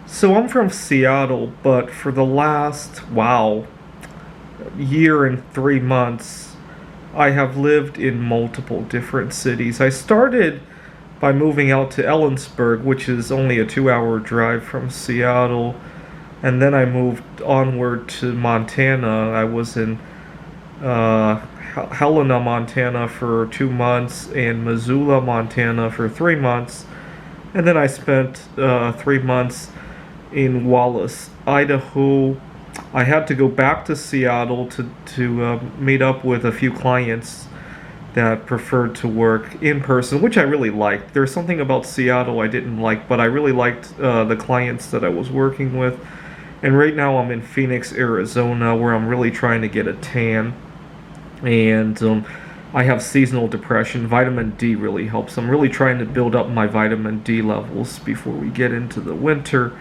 So I'm from Seattle, but for the last, year and 3 months, I have lived in multiple different cities. I started by moving out to Ellensburg, which is only a 2 hour drive from Seattle, and then I moved onward to Montana. I was in Helena, Montana for 2 months, and Missoula, Montana for 3 months, and then I spent 3 months in Wallace, Idaho. I had to go back to Seattle to meet up with a few clients that preferred to work in person, which I really liked. There's something about Seattle I didn't like, but I really liked the clients that I was working with. And right now I'm in Phoenix, Arizona, where I'm really trying to get a tan. And I have seasonal depression. Vitamin D really helps. I'm really trying to build up my vitamin D levels before we get into the winter.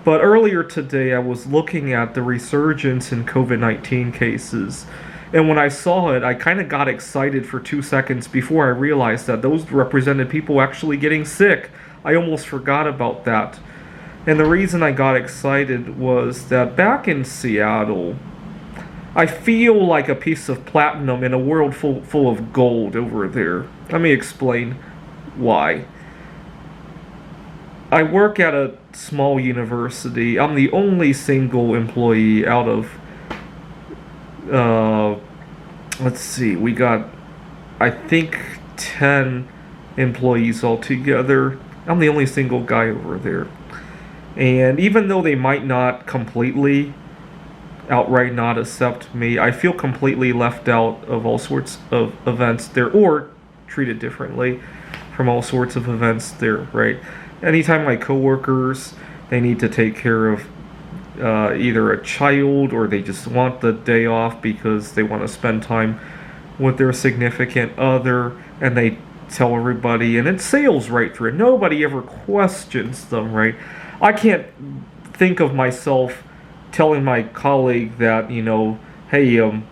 But earlier today, I was looking at the resurgence in COVID-19 cases. And when I saw it, I kind of got excited for 2 seconds before I realized that those represented people actually getting sick. I almost forgot about that. And the reason I got excited was that back in Seattle, I feel like a piece of platinum in a world full of gold over there. Let me explain why. I work at a small university. I'm the only single employee out of, uh, let's see, we got, I think, 10 employees altogether. I'm the only single guy over there. And even though they might not completely outright not accept me, I feel completely left out of all sorts of events there, or treated differently from all sorts of events there, right? Anytime my coworkers, they need to take care of either a child, or they just want the day off because they want to spend time with their significant other, and they tell everybody, and it sails right through it. Nobody ever questions them, right? I can't think of myself telling my colleague that, hey, you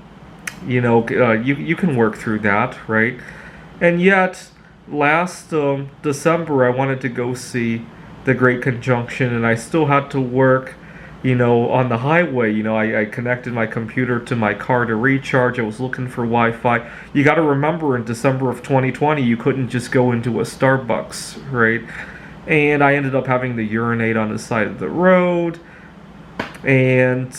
can work through that, right? And yet, last December, I wanted to go see the Great Conjunction, and I still had to work, on the highway. I connected my computer to my car to recharge. I was looking for Wi-Fi. You got to remember, in December of 2020, you couldn't just go into a Starbucks, right? And I ended up having to urinate on the side of the road, and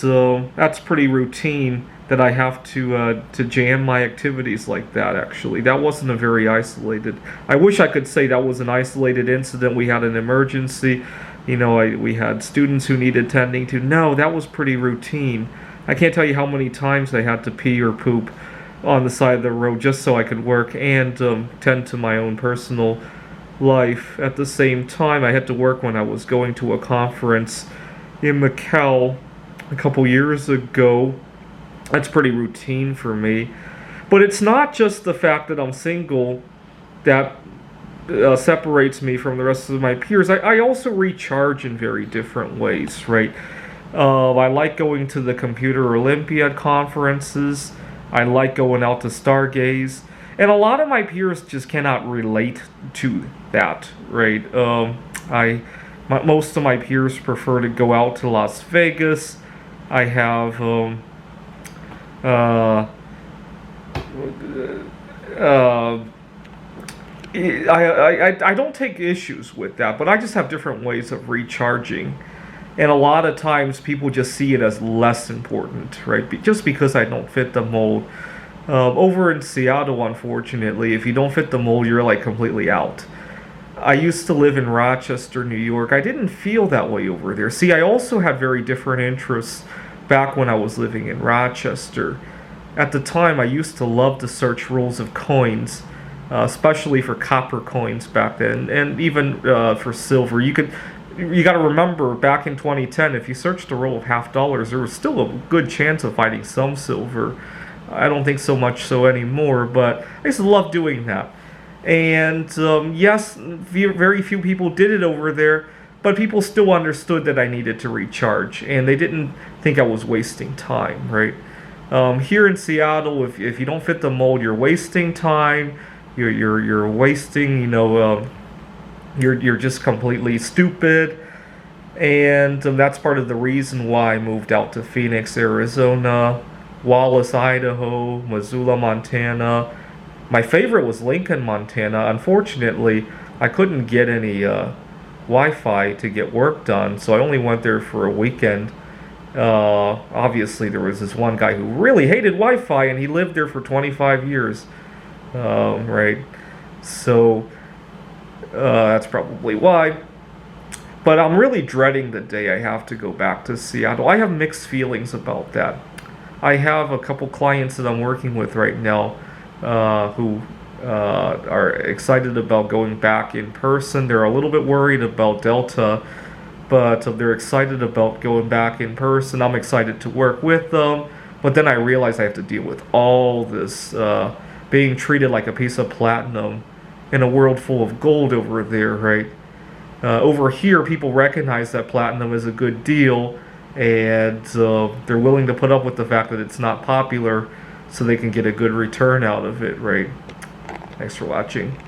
that's pretty routine that I have to jam my activities like that. Actually, that wasn't a very isolated. I wish I could say that was an isolated incident. We had an emergency. We had students who needed tending to. No, that was pretty routine. I can't tell you how many times I had to pee or poop on the side of the road just so I could work and tend to my own personal life. At the same time, I had to work when I was going to a conference in Macau a couple years ago. That's pretty routine for me. But it's not just the fact that I'm single that separates me from the rest of my peers. I also recharge in very different ways, right? I like going to the Computer Olympiad conferences. I like going out to Stargaze. And a lot of my peers just cannot relate to that, right? Most of my peers prefer to go out to Las Vegas. I have I don't take issues with that, but I just have different ways of recharging. And a lot of times people just see it as less important, right? Just because I don't fit the mold. Over in Seattle, unfortunately, if you don't fit the mold, you're like completely out. I used to live in Rochester, New York. I didn't feel that way over there. See, I also had very different interests back when I was living in Rochester. At the time, I used to love to search rolls of coins, especially for copper coins back then, and even for silver. You got to remember, back in 2010, if you searched a roll of $half, there was still a good chance of finding some silver. I don't think so much so anymore, but I used to love doing that. And yes, very few people did it over there, but people still understood that I needed to recharge, and they didn't think I was wasting time, right? Here in Seattle, if you don't fit the mold, you're wasting time. You're wasting, you're just completely stupid. And that's part of the reason why I moved out to Phoenix, Arizona, Wallace, Idaho, Missoula, Montana. My favorite was Lincoln, Montana. Unfortunately, I couldn't get any Wi-Fi to get work done, so I only went there for a weekend. Obviously, there was this one guy who really hated Wi-Fi, and he lived there for 25 years. Right? So that's probably why. But I'm really dreading the day I have to go back to Seattle. I have mixed feelings about that. I have a couple clients that I'm working with right now who are excited about going back in person. They're a little bit worried about Delta, but they're excited about going back in person. I'm excited to work with them, but then I realize I have to deal with all this being treated like a piece of platinum in a world full of gold over there, right? Over here, people recognize that platinum is a good deal, and they're willing to put up with the fact that it's not popular so they can get a good return out of it, right? Thanks for watching.